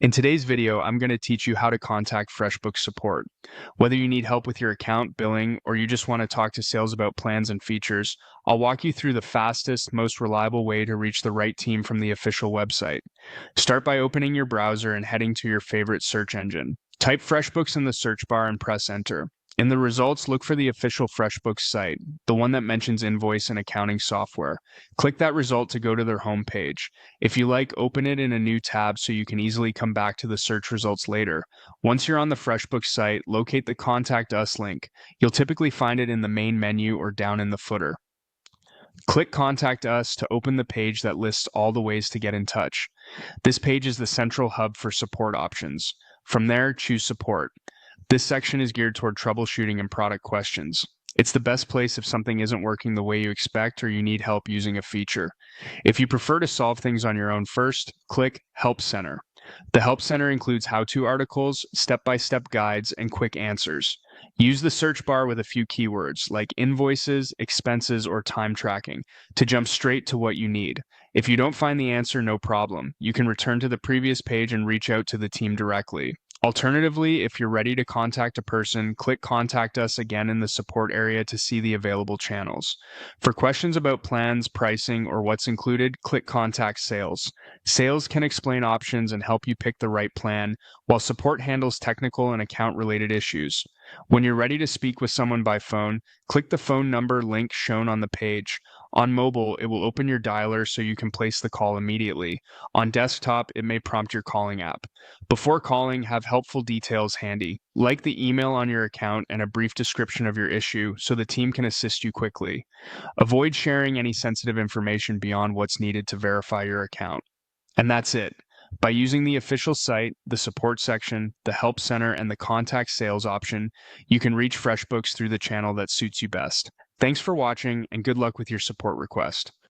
In today's video, I'm going to teach you how to contact Freshbooks support. Whether you need help with your account, billing, or you just want to talk to sales about plans and features, I'll walk you through the fastest, most reliable way to reach the right team from the official website. Start by opening your browser and heading to your favorite search engine. Type Freshbooks in the search bar and press enter. In the results, look for the official Freshbooks site, the one that mentions invoice and accounting software. Click that result to go to their homepage. If you like, open it in a new tab so you can easily come back to the search results later. Once you're on the FreshBooks site, locate the Contact Us link. You'll typically find it in the main menu or down in the footer. Click Contact Us to open the page that lists all the ways to get in touch. This page is the central hub for support options. From there, choose Support. This section is geared toward troubleshooting and product questions. It's the best place if something isn't working the way you expect or you need help using a feature. If you prefer to solve things on your own first, click Help Center. The Help Center includes how-to articles, step-by-step guides, and quick answers. Use the search bar with a few keywords like invoices, expenses, or time tracking to jump straight to what you need. If you don't find the answer, no problem. You can return to the previous page and reach out to the team directly. Alternatively, if you're ready to contact a person, click Contact Us again in the support area to see the available channels. For questions about plans, pricing, or what's included, click Contact Sales. Sales can explain options and help you pick the right plan, while support handles technical and account-related issues. When you're ready to speak with someone by phone, click the phone number link shown on the page. On mobile, it will open your dialer so you can place the call immediately. On desktop, it may prompt your calling app. Before calling, have helpful details handy, like the email on your account and a brief description of your issue so the team can assist you quickly. Avoid sharing any sensitive information beyond what's needed to verify your account. And that's it. By using the official site, the support section, the help center, and the contact sales option, you can reach FreshBooks through the channel that suits you best. Thanks for watching, and good luck with your support request.